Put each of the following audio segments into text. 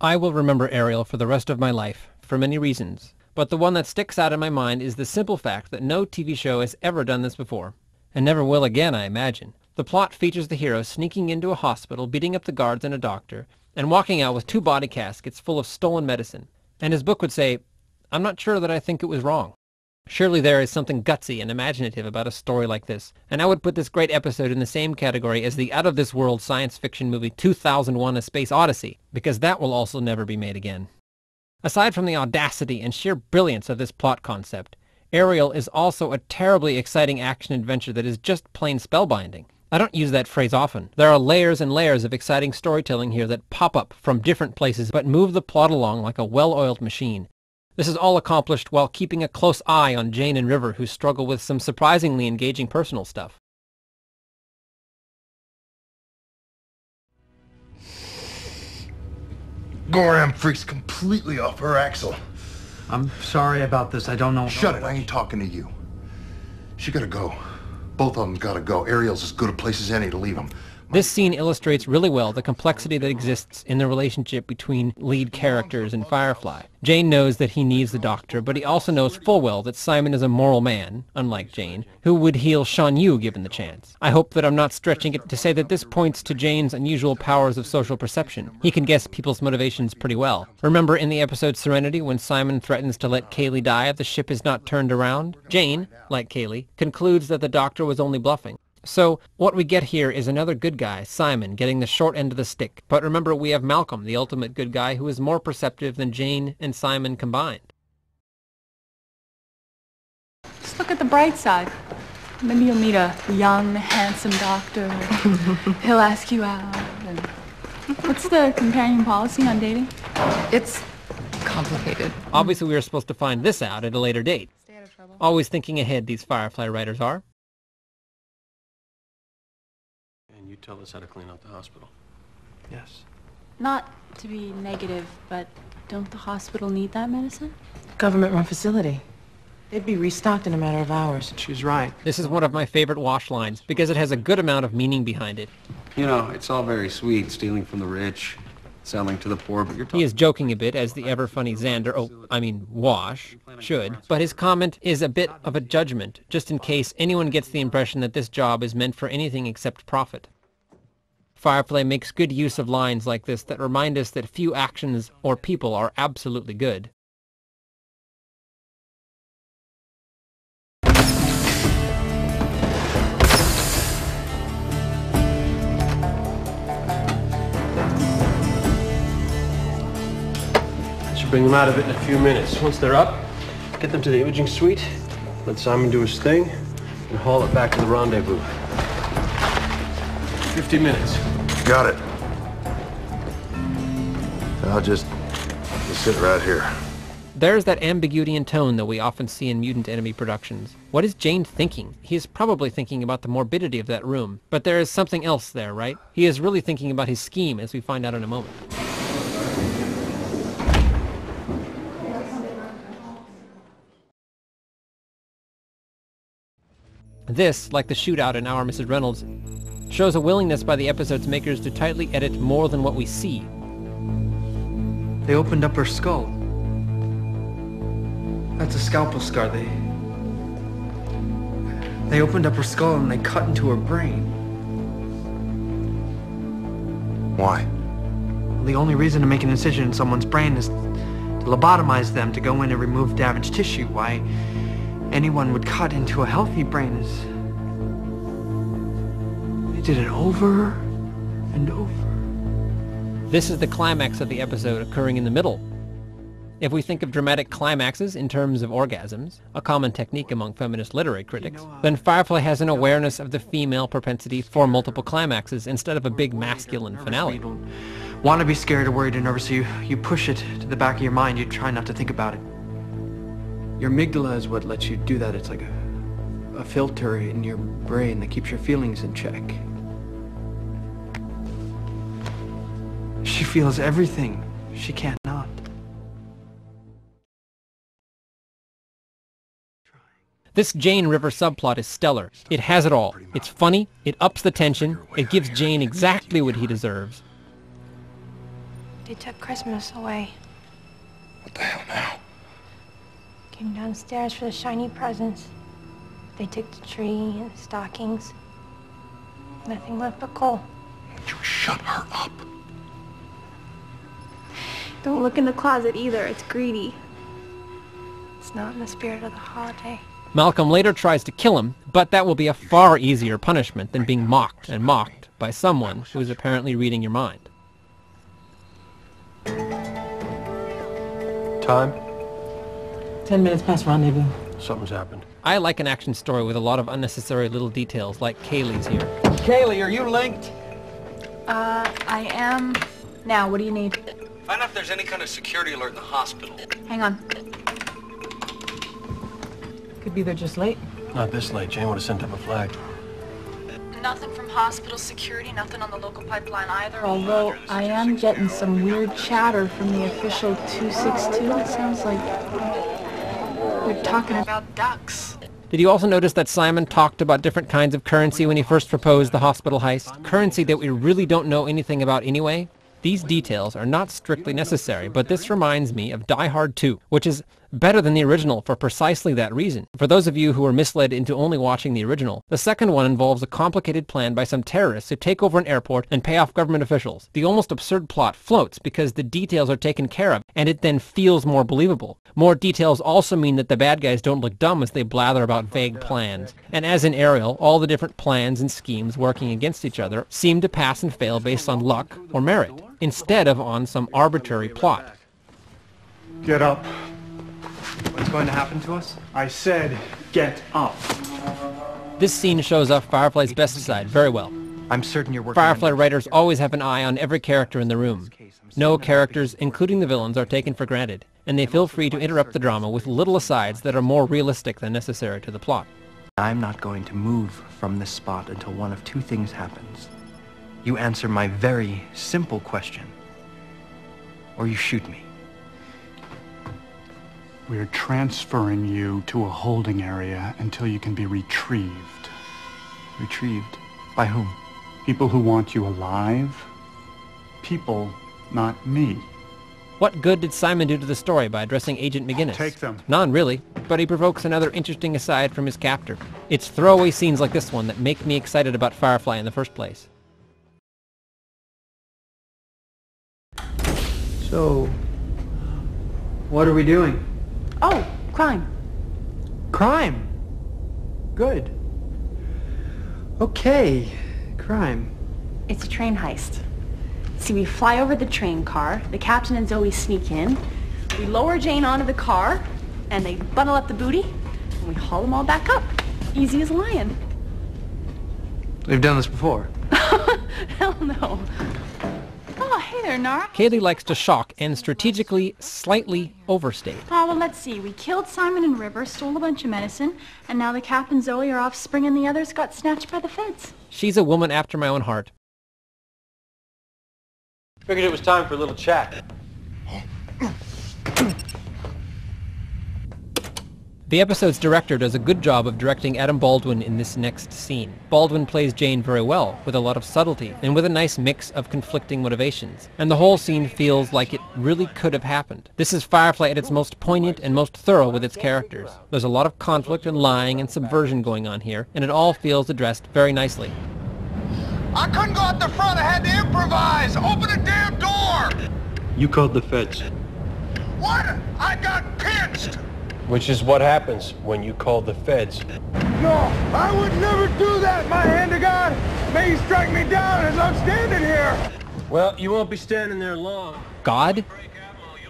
I will remember Ariel for the rest of my life, for many reasons, but the one that sticks out in my mind is the simple fact that no TV show has ever done this before, and never will again, I imagine. The plot features the hero sneaking into a hospital, beating up the guards and a doctor, and walking out with 2 body caskets full of stolen medicine. And his book would say, "I'm not sure that I think it was wrong." Surely there is something gutsy and imaginative about a story like this, and I would put this great episode in the same category as the out-of-this-world science fiction movie 2001: A Space Odyssey, because that will also never be made again. Aside from the audacity and sheer brilliance of this plot concept, Ariel is also a terribly exciting action-adventure that is just plain spellbinding. I don't use that phrase often. There are layers and layers of exciting storytelling here that pop up from different places but move the plot along like a well-oiled machine. This is all accomplished while keeping a close eye on Jane and River, who struggle with some surprisingly engaging personal stuff. Goram freaks completely off her axle. I'm sorry about this. I don't know. Shut it. I ain't talking to you. She gotta go. Both of them gotta go. Ariel's as good a place as any to leave them. This scene illustrates really well the complexity that exists in the relationship between lead characters in Firefly. Jane knows that he needs the doctor, but he also knows full well that Simon is a moral man, unlike Jane, who would heal Shan Yu given the chance. I hope that I'm not stretching it to say that this points to Jane's unusual powers of social perception. He can guess people's motivations pretty well. Remember in the episode Serenity when Simon threatens to let Kaylee die if the ship is not turned around? Jane, like Kaylee, concludes that the doctor was only bluffing. So, what we get here is another good guy, Simon, getting the short end of the stick. But remember, we have Malcolm, the ultimate good guy, who is more perceptive than Jane and Simon combined. Just look at the bright side. Maybe you'll meet a young, handsome doctor. He'll ask you out. And what's the companion policy on dating? It's complicated. Obviously, we are supposed to find this out at a later date. Stay out of trouble. Always thinking ahead, these Firefly writers are. You tell us how to clean out the hospital. Yes. Not to be negative, but don't the hospital need that medicine? Government-run facility. They'd be restocked in a matter of hours. She's right. This is one of my favorite wash lines, because it has a good amount of meaning behind it. You know, it's all very sweet, stealing from the rich, selling to the poor, but you're talking... He is joking a bit, as the ever-funny Wash, should, but his comment is a bit of a judgment, just in case anyone gets the impression that this job is meant for anything except profit. Firefly makes good use of lines like this that remind us that few actions or people are absolutely good. Should bring them out of it in a few minutes. Once they're up, get them to the imaging suite, let Simon do his thing, and haul it back to the rendezvous. 50 minutes. Got it. I'll just sit right here. There's that ambiguity in tone that we often see in Mutant Enemy productions. What is Jane thinking? He is probably thinking about the morbidity of that room, but there is something else there, right? He is really thinking about his scheme, as we find out in a moment. This, like the shootout in Our Mrs. Reynolds, shows a willingness by the episode's makers to tightly edit more than what we see. They opened up her skull. That's a scalpel scar. They opened up her skull and they cut into her brain. Why? Well, the only reason to make an incision in someone's brain is to lobotomize them, to go in and remove damaged tissue. Why anyone would cut into a healthy brain is... They did it over and over. This is the climax of the episode occurring in the middle. If we think of dramatic climaxes in terms of orgasms, a common technique among feminist literary critics, then Firefly has an awareness of the female propensity for multiple climaxes instead of a big masculine finale. You don't want to be scared or worried or nervous, so you push it to the back of your mind. You try not to think about it. Your amygdala is what lets you do that. It's like a filter in your brain that keeps your feelings in check. She feels everything she can't not. This Jane River subplot is stellar. It has it all. It's funny, it ups the tension, it gives Jane exactly what he deserves. They took Christmas away. What the hell now? Came downstairs for the shiny presents. They took the tree and the stockings. Nothing left but coal. Won't you shut her up? Don't look in the closet either. It's greedy. It's not in the spirit of the holiday. Malcolm later tries to kill him, but that will be a far easier punishment than being mocked and mocked by someone who is apparently reading your mind. Time? 10 minutes past rendezvous. Something's happened. I like an action story with a lot of unnecessary little details, like Kaylee's here. Kaylee, are you linked? I am. Now, what do you need? Find out if there's any kind of security alert in the hospital. Hang on. Could be they're just late. Not this late. Jane would have sent up a flag. Nothing from hospital security, nothing on the local pipeline either. Although I am getting some weird chatter from the official 262. It sounds like they're talking about ducks. Did you also notice that Simon talked about different kinds of currency when he first proposed the hospital heist? Currency that we really don't know anything about anyway? These details are not strictly necessary, but this reminds me of Die Hard 2, which is better than the original for precisely that reason. For those of you who were misled into only watching the original, the second one involves a complicated plan by some terrorists who take over an airport and pay off government officials. The almost absurd plot floats because the details are taken care of, and it then feels more believable. More details also mean that the bad guys don't look dumb as they blather about vague plans. And as in Ariel, all the different plans and schemes working against each other seem to pass and fail based on luck or merit, instead of on some arbitrary plot. Get up. What's going to happen to us? I said, get up. This scene shows off Firefly's best side very well. I'm certain you're working Firefly on... writers always have an eye on every character in the room. No characters, including the villains, are taken for granted, and they feel free to interrupt the drama with little asides that are more realistic than necessary to the plot. I'm not going to move from this spot until one of two things happens. You answer my very simple question, or you shoot me. We're transferring you to a holding area until you can be retrieved. Retrieved? By whom? People who want you alive. People, not me. What good did Simon do to the story by addressing Agent McGinnis? Take them. None, really, but he provokes another interesting aside from his captor. It's throwaway scenes like this one that make me excited about Firefly in the first place. So, what are we doing? Oh, crime. Crime. Good. Okay, crime. It's a train heist. See, we fly over the train car, the captain and Zoe sneak in, we lower Jane onto the car, and they bundle up the booty, and we haul them all back up. Easy as a lion. We've done this before. Hell no. Oh, hey there, Nara. Kaylee likes to shock and strategically slightly overstate. Oh, well, let's see. We killed Simon and River, stole a bunch of medicine, and now the Cap and Zoe are off springing the others got snatched by the feds. She's a woman after my own heart. Figured it was time for a little chat. The episode's director does a good job of directing Adam Baldwin in this next scene. Baldwin plays Jane very well, with a lot of subtlety, and with a nice mix of conflicting motivations. And the whole scene feels like it really could have happened. This is Firefly at its most poignant and most thorough with its characters. There's a lot of conflict and lying and subversion going on here, and it all feels addressed very nicely. I couldn't go out the front. I had to improvise. Open the damn door. You called the feds. What? I got pinched. Which is what happens when you call the feds. No, I would never do that. My hand to God. May he strike me down as I'm standing here. Well, you won't be standing there long. God?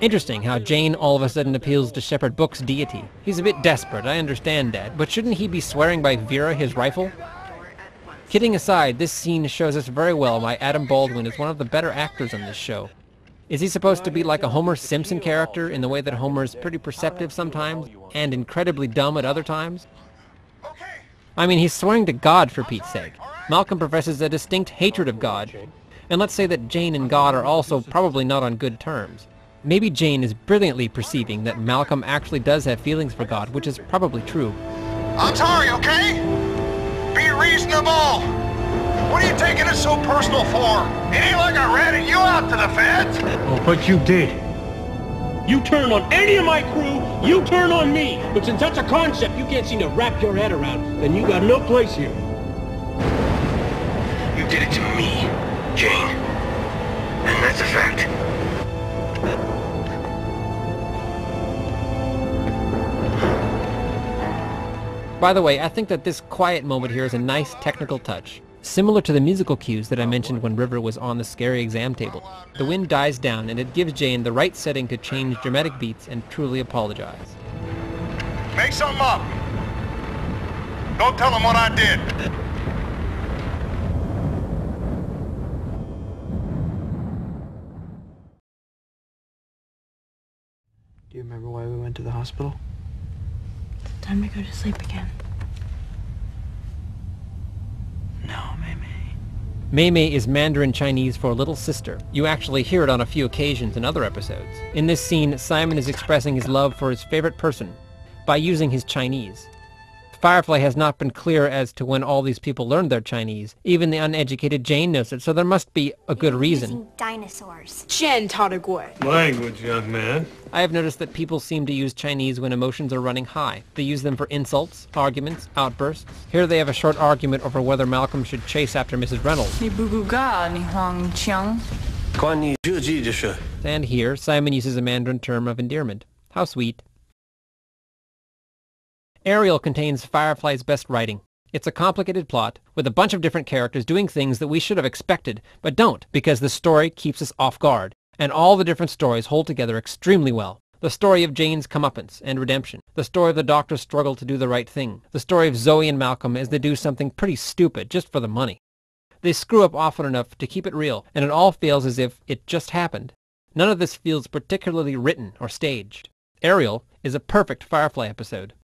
Interesting how Jane all of a sudden appeals to Shepard Book's deity. He's a bit desperate, I understand that, but shouldn't he be swearing by Vera his rifle? Kidding aside, this scene shows us very well why Adam Baldwin is one of the better actors on this show. Is he supposed to be like a Homer Simpson character in the way that Homer is pretty perceptive sometimes and incredibly dumb at other times? I mean, he's swearing to God for Pete's sake. Malcolm professes a distinct hatred of God. And let's say that Jane and God are also probably not on good terms. Maybe Jane is brilliantly perceiving that Malcolm actually does have feelings for God, which is probably true. I'm sorry, okay? Be reasonable. What are you taking it so personal for? It ain't like I ratted you out to the feds. Oh, But you did. You turn on any of my crew, you turn on me. But since that's a concept you can't seem to wrap your head around, then you got no place here. You did it to me, Jane. And that's a fact. By the way, I think that this quiet moment here is a nice technical touch, similar to the musical cues that I mentioned when River was on the scary exam table. The wind dies down and it gives Jane the right setting to change dramatic beats and truly apologize. Make something up. Don't tell him what I did. Do you remember why we went to the hospital? Time to go to sleep again. No, Mei-Mei. Mei-Mei is Mandarin Chinese for little sister. You actually hear it on a few occasions in other episodes. In this scene, Simon is expressing his love for his favorite person by using his Chinese. Firefly has not been clear as to when all these people learned their Chinese. Even the uneducated Jane knows it, so there must be a good reason. Using dinosaurs. Language, young man. I have noticed that people seem to use Chinese when emotions are running high. They use them for insults, arguments, outbursts. Here they have a short argument over whether Malcolm should chase after Mrs. Reynolds. And here, Simon uses a Mandarin term of endearment. How sweet. Ariel contains Firefly's best writing. It's a complicated plot with a bunch of different characters doing things that we should have expected, but don't, because the story keeps us off guard, and all the different stories hold together extremely well. The story of Jane's comeuppance and redemption, the story of the doctor's struggle to do the right thing, the story of Zoe and Malcolm as they do something pretty stupid just for the money. They screw up often enough to keep it real, and it all feels as if it just happened. None of this feels particularly written or staged. Ariel is a perfect Firefly episode.